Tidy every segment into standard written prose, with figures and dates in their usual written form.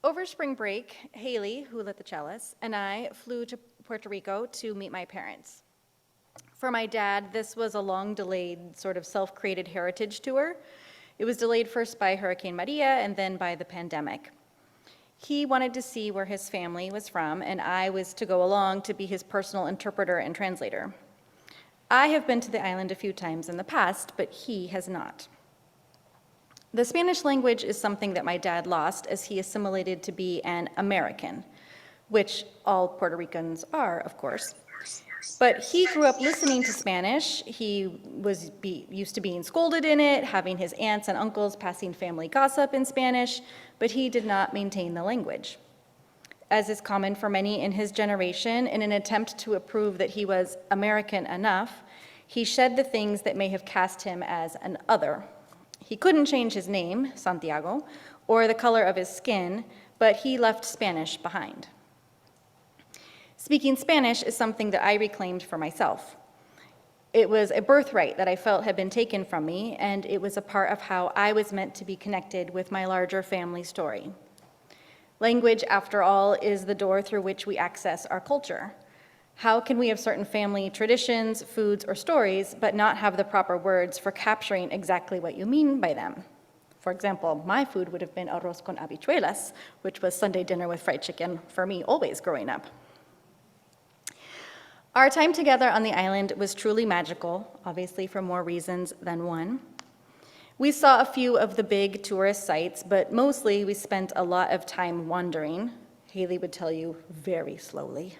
Over spring break, Haley, who lit the chalice, and I flew to Puerto Rico to meet my parents. For my dad, this was a long-delayed, sort of self-created heritage tour. It was delayed first by Hurricane Maria and then by the pandemic. He wanted to see where his family was from, and I was to go along to be his personal interpreter and translator. I have been to the island a few times in the past, but he has not. The Spanish language is something that my dad lost as he assimilated to be an American, which all Puerto Ricans are, of course. But he grew up listening to Spanish. He was used to being scolded in it, having his aunts and uncles passing family gossip in Spanish, but he did not maintain the language. As is common for many in his generation, in an attempt to prove that he was American enough, he shed the things that may have cast him as an other. He couldn't change his name, Santiago, or the color of his skin, but he left Spanish behind. Speaking Spanish is something that I reclaimed for myself. It was a birthright that I felt had been taken from me, and it was a part of how I was meant to be connected with my larger family story. Language, after all, is the door through which we access our culture. How can we have certain family traditions, foods, or stories, but not have the proper words for capturing exactly what you mean by them? For example, my food would have been arroz con habichuelas, which was Sunday dinner with fried chicken for me always growing up. Our time together on the island was truly magical, obviously for more reasons than one. We saw a few of the big tourist sites, but mostly we spent a lot of time wandering. Haley would tell you very slowly.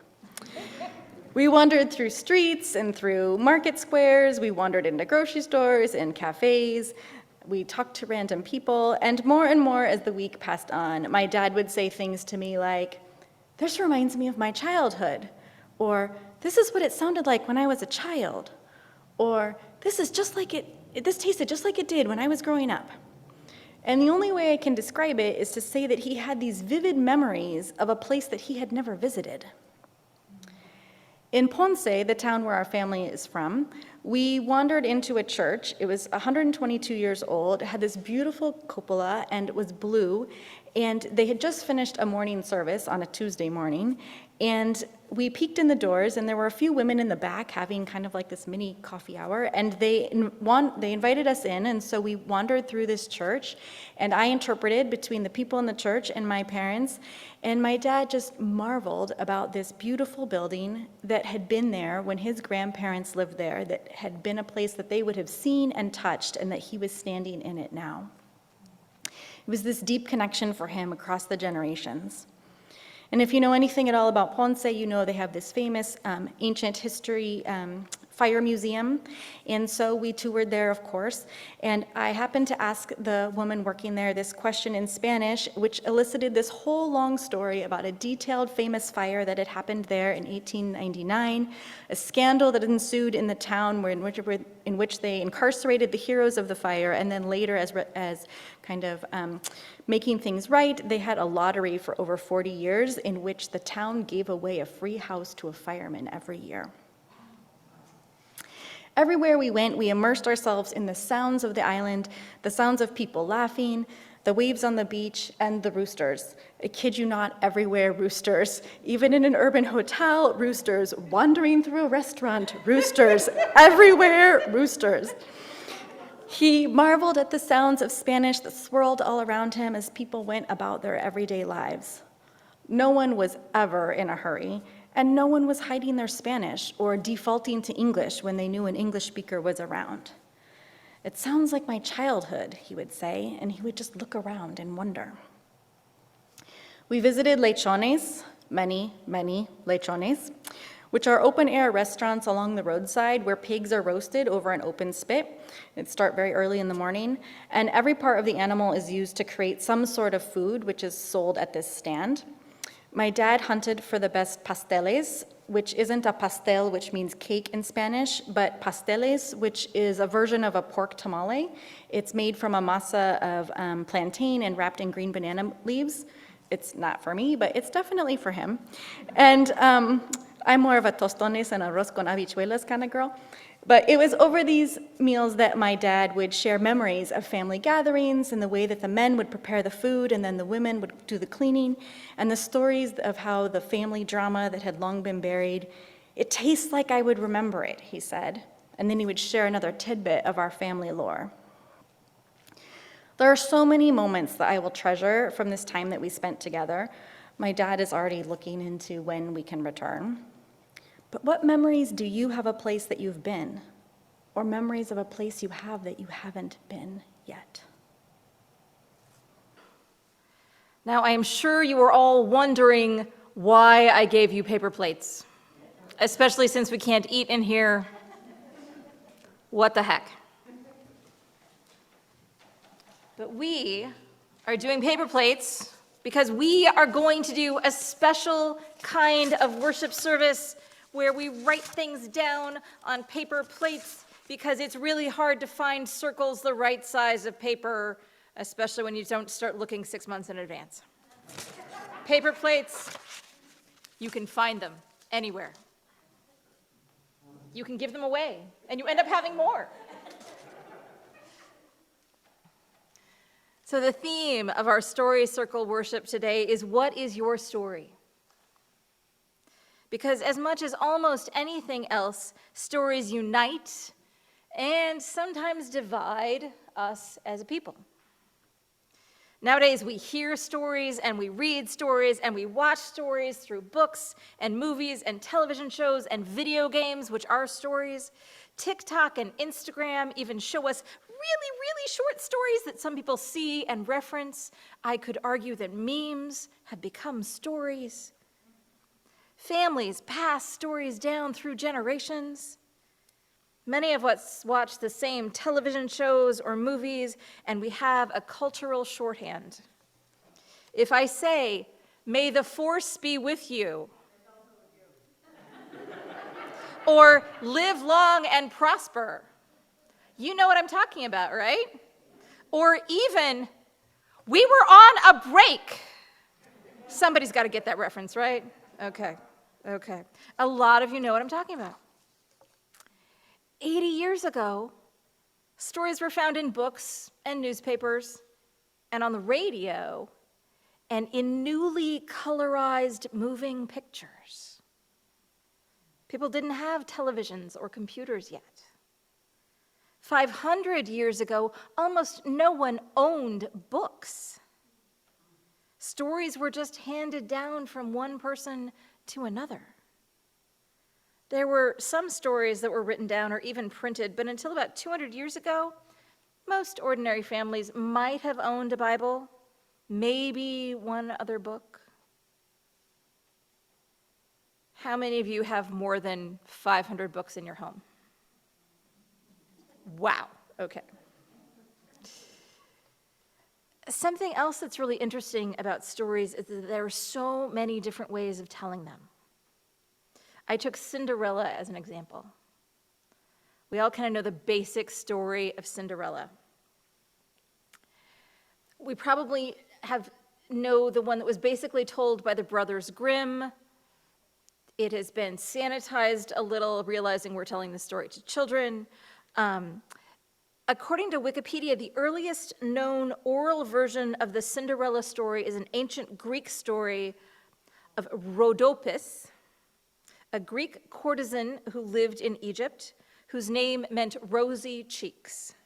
We wandered through streets and through market squares. We wandered into grocery stores and cafes. We talked to random people, and more as the week passed on, my dad would say things to me like, "This reminds me of my childhood," or "This is what it sounded like when I was a child," or this tasted just like it did when I was growing up." And the only way I can describe it is to say that he had these vivid memories of a place that he had never visited. In Ponce, the town where our family is from, we wandered into a church. It was 122 years old, it had this beautiful cupola, and it was blue, and they had just finished a morning service on a Tuesday morning, and we peeked in the doors, and there were a few women in the back having kind of like this mini coffee hour, and they invited us in, and so we wandered through this church, and I interpreted between the people in the church and my parents, and my dad just marveled about this beautiful building that had been there when his grandparents lived there, that had been a place that they would have seen and touched, and that he was standing in it now. It was this deep connection for him across the generations. And if you know anything at all about Ponce, you know they have this famous ancient history fire museum. And so we toured there, of course. And I happened to ask the woman working there this question in Spanish, which elicited this whole long story about a detailed famous fire that had happened there in 1899, a scandal that ensued in the town in which they incarcerated the heroes of the fire, and then later as kind of making things right, they had a lottery for over 40 years in which the town gave away a free house to a fireman every year. Everywhere we went, we immersed ourselves in the sounds of the island, the sounds of people laughing, the waves on the beach, and the roosters. I kid you not, everywhere roosters. Even in an urban hotel, roosters. Wandering through a restaurant, roosters. Everywhere, roosters. He marveled at the sounds of Spanish that swirled all around him as people went about their everyday lives. No one was ever in a hurry, and no one was hiding their Spanish or defaulting to English when they knew an English speaker was around. "It sounds like my childhood," he would say, and he would just look around and wonder. We visited lechones, many lechones, which are open-air restaurants along the roadside where pigs are roasted over an open spit. It starts very early in the morning, and every part of the animal is used to create some sort of food, which is sold at this stand. My dad hunted for the best pasteles, which isn't a pastel, which means cake in Spanish, but pasteles, which is a version of a pork tamale. It's made from a masa of plantain and wrapped in green banana leaves. It's not for me, but it's definitely for him. And I'm more of a tostones and arroz con habichuelas kind of girl. But it was over these meals that my dad would share memories of family gatherings and the way that the men would prepare the food and then the women would do the cleaning, and the stories of how the family drama that had long been buried, it tastes like I would remember it, he said. And then he would share another tidbit of our family lore. There are so many moments that I will treasure from this time that we spent together. My dad is already looking into when we can return. But what memories do you have a place that you've been, or memories of a place you have that you haven't been yet? Now, I am sure you are all wondering why I gave you paper plates, especially since we can't eat in here. What the heck? But we are doing paper plates because we are going to do a special kind of worship service where we write things down on paper plates because it's really hard to find circles the right size of paper, especially when you don't start looking 6 months in advance. Paper plates, you can find them anywhere. You can give them away, and you end up having more. So the theme of our Story Circle worship today is, what is your story? Because as much as almost anything else, stories unite and sometimes divide us as a people. Nowadays, we hear stories and we read stories and we watch stories through books and movies and television shows and video games, which are stories. TikTok and Instagram even show us really, really short stories that some people see and reference. I could argue that memes have become stories. Families pass stories down through generations. Many of us watch the same television shows or movies, and we have a cultural shorthand. If I say, "May the force be with you," or "live long and prosper," you know what I'm talking about, right? Or even, "we were on a break." Somebody's got to get that reference, right? Okay. A lot of you know what I'm talking about. 80 years ago, stories were found in books and newspapers and on the radio and in newly colorized moving pictures. People didn't have televisions or computers yet. 500 years ago, almost no one owned books. Stories were just handed down from one person to another. There were some stories that were written down or even printed, but until about 200 years ago, most ordinary families might have owned a Bible, maybe one other book. How many of you have more than 500 books in your home? Wow, okay. Something else that's really interesting about stories is that there are so many different ways of telling them. I took Cinderella as an example. We all kind of know the basic story of Cinderella. We probably know the one that was basically told by the Brothers Grimm. It has been sanitized a little, realizing we're telling the story to children. According to Wikipedia, the earliest known oral version of the Cinderella story is an ancient Greek story of Rhodopis, a Greek courtesan who lived in Egypt, whose name meant rosy cheeks.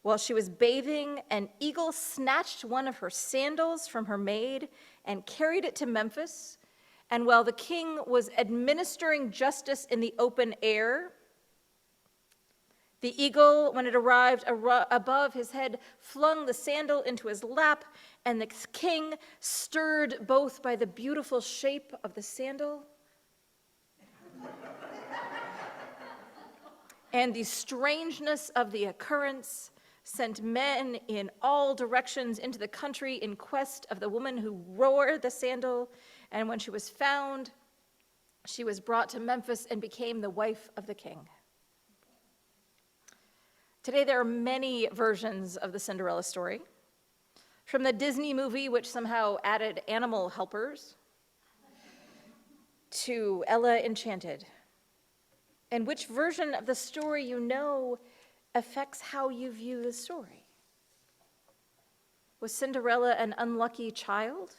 While she was bathing, an eagle snatched one of her sandals from her maid and carried it to Memphis. And while the king was administering justice in the open air, the eagle, when it arrived above his head, flung the sandal into his lap, and the king, stirred both by the beautiful shape of the sandal and the strangeness of the occurrence, sent men in all directions into the country in quest of the woman who wore the sandal. And when she was found, she was brought to Memphis and became the wife of the king. Today, there are many versions of the Cinderella story. From the Disney movie, which somehow added animal helpers, to Ella Enchanted, And which version of the story you know affects how you view the story. Was Cinderella an unlucky child?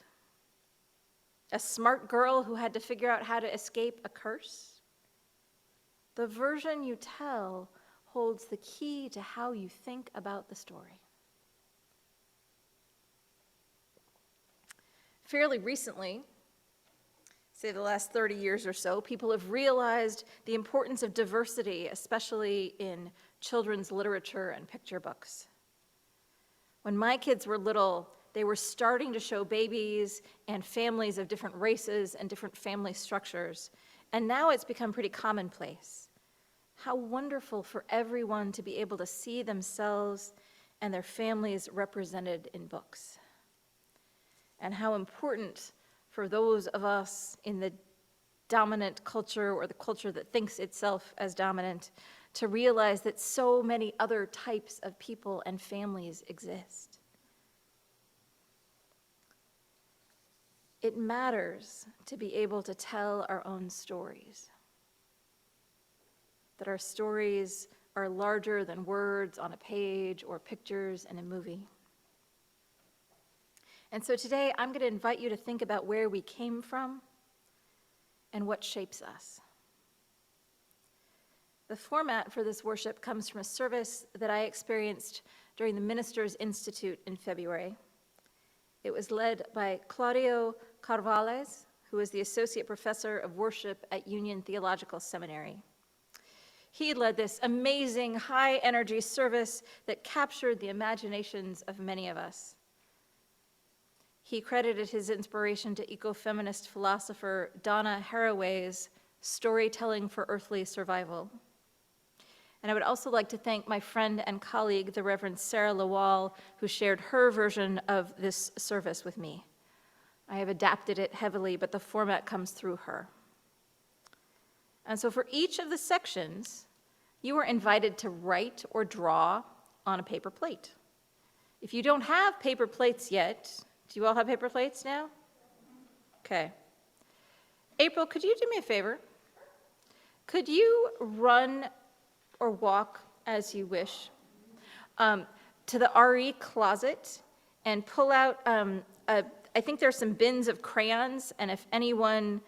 A smart girl who had to figure out how to escape a curse? The version you tell holds the key to how you think about the story. Fairly recently, say the last 30 years or so, people have realized the importance of diversity, especially in children's literature and picture books. When my kids were little, they were starting to show babies and families of different races and different family structures, and now it's become pretty commonplace. How wonderful for everyone to be able to see themselves and their families represented in books. And how important for those of us in the dominant culture or the culture that thinks itself as dominant to realize that so many other types of people and families exist. It matters to be able to tell our own stories. That our stories are larger than words on a page or pictures in a movie. And so today I'm going to invite you to think about where we came from and what shapes us. The format for this worship comes from a service that I experienced during the Ministers' Institute in February. It was led by Claudio Carvales, who is the Associate Professor of Worship at Union Theological Seminary. He led this amazing, high-energy service that captured the imaginations of many of us. He credited his inspiration to ecofeminist philosopher Donna Haraway's Storytelling for Earthly Survival. And I would also like to thank my friend and colleague, the Reverend Sarah Lawal, who shared her version of this service with me. I have adapted it heavily, but the format comes through her. And so for each of the sections, you are invited to write or draw on a paper plate. If you don't have paper plates yet, do you all have paper plates now? Okay. April, could you do me a favor? Could you run or walk as you wish to the RE closet and pull out, I think there's some bins of crayons, and if anyone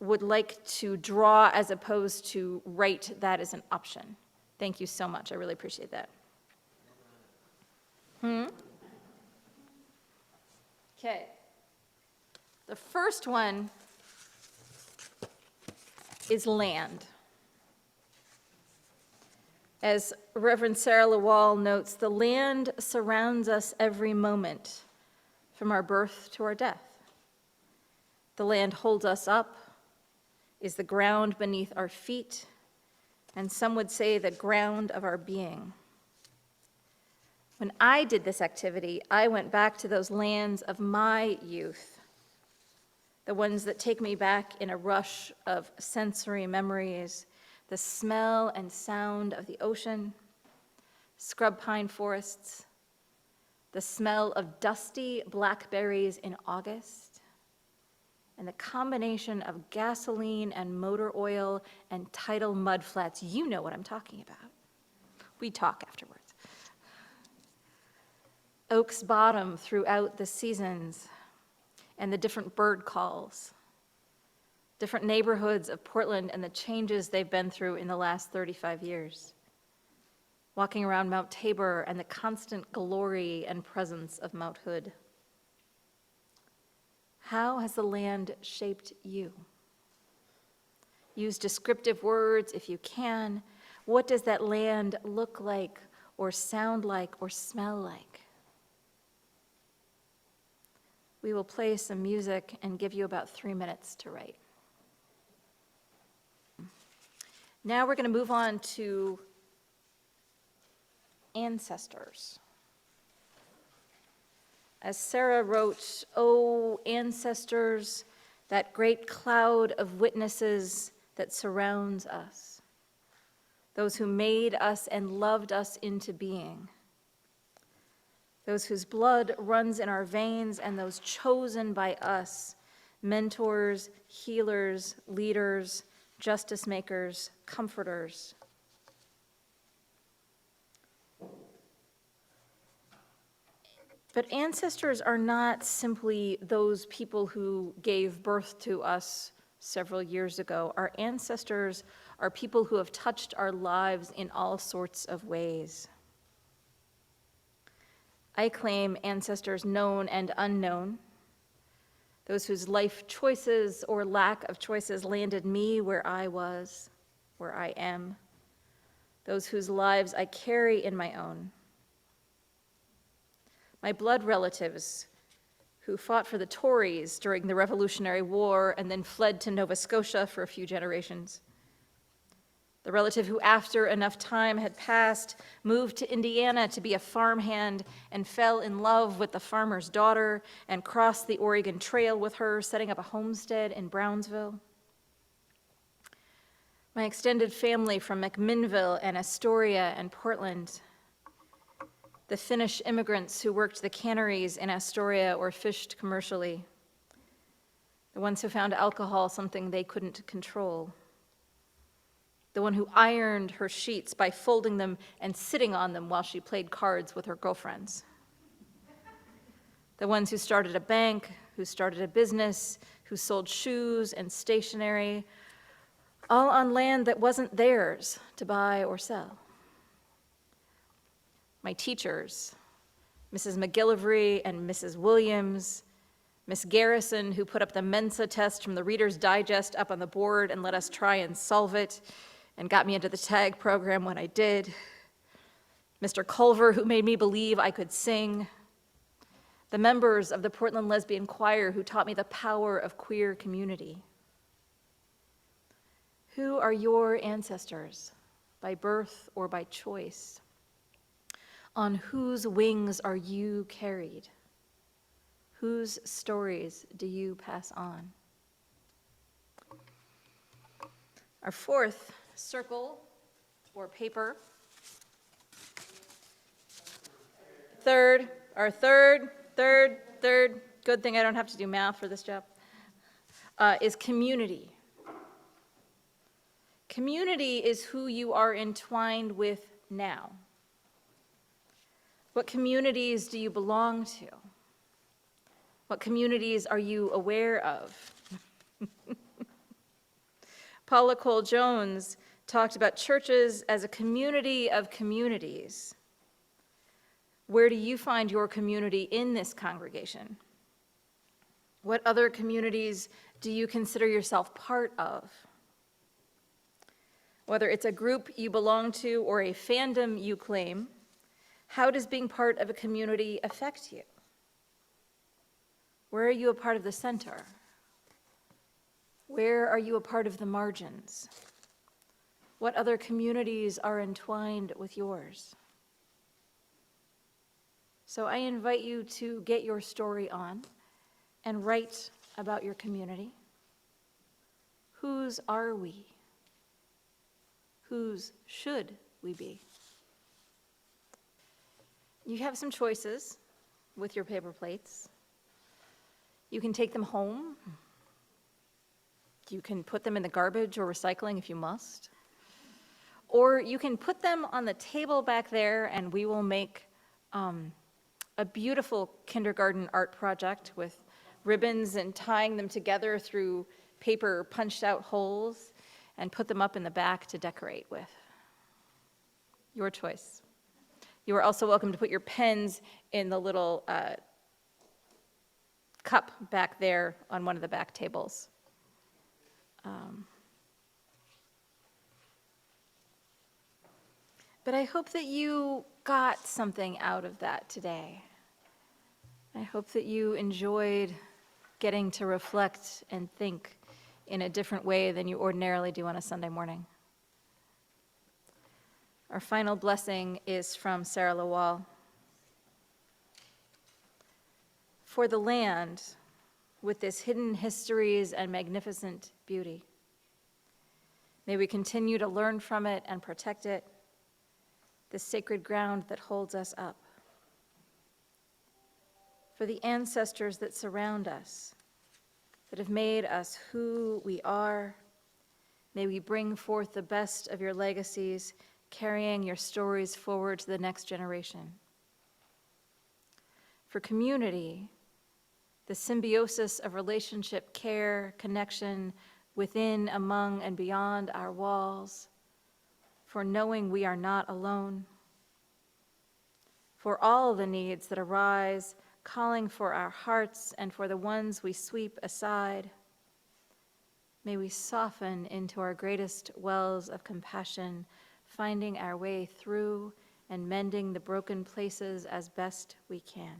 would like to draw as opposed to write, that is an option. Thank you so much. I really appreciate that. Okay. The first one is land. As Reverend Sarah Lawal notes, the land surrounds us every moment, from our birth to our death. The land holds us up, is the ground beneath our feet, and some would say the ground of our being. When I did this activity, I went back to those lands of my youth, the ones that take me back in a rush of sensory memories, the smell and sound of the ocean, scrub pine forests, the smell of dusty blackberries in August, and the combination of gasoline and motor oil and tidal mudflats. You know what I'm talking about. We talk afterwards. Oak's Bottom throughout the seasons and the different bird calls, different neighborhoods of Portland and the changes they've been through in the last 35 years. Walking around Mount Tabor and the constant glory and presence of Mount Hood. How has the land shaped you? Use descriptive words if you can. What does that land look like or sound like or smell like? We will play some music and give you about 3 minutes to write. Now we're going to move on to ancestors. As Sarah wrote, "Oh, ancestors, that great cloud of witnesses that surrounds us, those who made us and loved us into being, those whose blood runs in our veins and those chosen by us, mentors, healers, leaders, justice makers, comforters. But ancestors are not simply those people who gave birth to us several years ago. Our ancestors are people who have touched our lives in all sorts of ways. I claim ancestors known and unknown, those whose life choices or lack of choices landed me where I was, where I am, those whose lives I carry in my own. My blood relatives who fought for the Tories during the Revolutionary War and then fled to Nova Scotia for a few generations. The relative who, after enough time had passed, moved to Indiana to be a farmhand and fell in love with the farmer's daughter and crossed the Oregon Trail with her, setting up a homestead in Brownsville. My extended family from McMinnville and Astoria and Portland. The Finnish immigrants who worked the canneries in Astoria or fished commercially. The ones who found alcohol something they couldn't control. The one who ironed her sheets by folding them and sitting on them while she played cards with her girlfriends. The ones who started a bank, who started a business, who sold shoes and stationery, all on land that wasn't theirs to buy or sell. My teachers, Mrs. McGillivray and Mrs. Williams, Miss Garrison, who put up the Mensa test from the Reader's Digest up on the board and let us try and solve it, and got me into the tag program when I did. Mr. Culver, who made me believe I could sing. The members of the Portland Lesbian Choir who taught me the power of queer community. Who are your ancestors, by birth or by choice? On whose wings are you carried? Whose stories do you pass on? Our fourth circle or paper. Third, good thing I don't have to do math for this job, is community. Community is who you are entwined with now. What communities do you belong to? What communities are you aware of? Paula Cole Jones talked about churches as a community of communities. Where do you find your community in this congregation? What other communities do you consider yourself part of? Whether it's a group you belong to or a fandom you claim, how does being part of a community affect you? Where are you a part of the center? Where are you a part of the margins? What other communities are entwined with yours? So I invite you to get your story on and write about your community. Whose are we? Whose should we be? You have some choices with your paper plates. You can take them home. You can put them in the garbage or recycling if you must. Or you can put them on the table back there and we will make a beautiful kindergarten art project with ribbons and tying them together through paper punched out holes and put them up in the back to decorate with. Your choice. You are also welcome to put your pens in the little cup back there on one of the back tables. But I hope that you got something out of that today. I hope that you enjoyed getting to reflect and think in a different way than you ordinarily do on a Sunday morning. Our final blessing is from Sarah Lawal. For the land, with its hidden histories and magnificent beauty, may we continue to learn from it and protect it, the sacred ground that holds us up. For the ancestors that surround us, that have made us who we are, May we bring forth the best of your legacies, carrying your stories forward to the next generation. For community, the symbiosis of relationship, care, connection within, among, and beyond our walls, for knowing we are not alone, for all the needs that arise, calling for our hearts and for the ones we sweep aside. May we soften into our greatest wells of compassion, finding our way through and mending the broken places as best we can.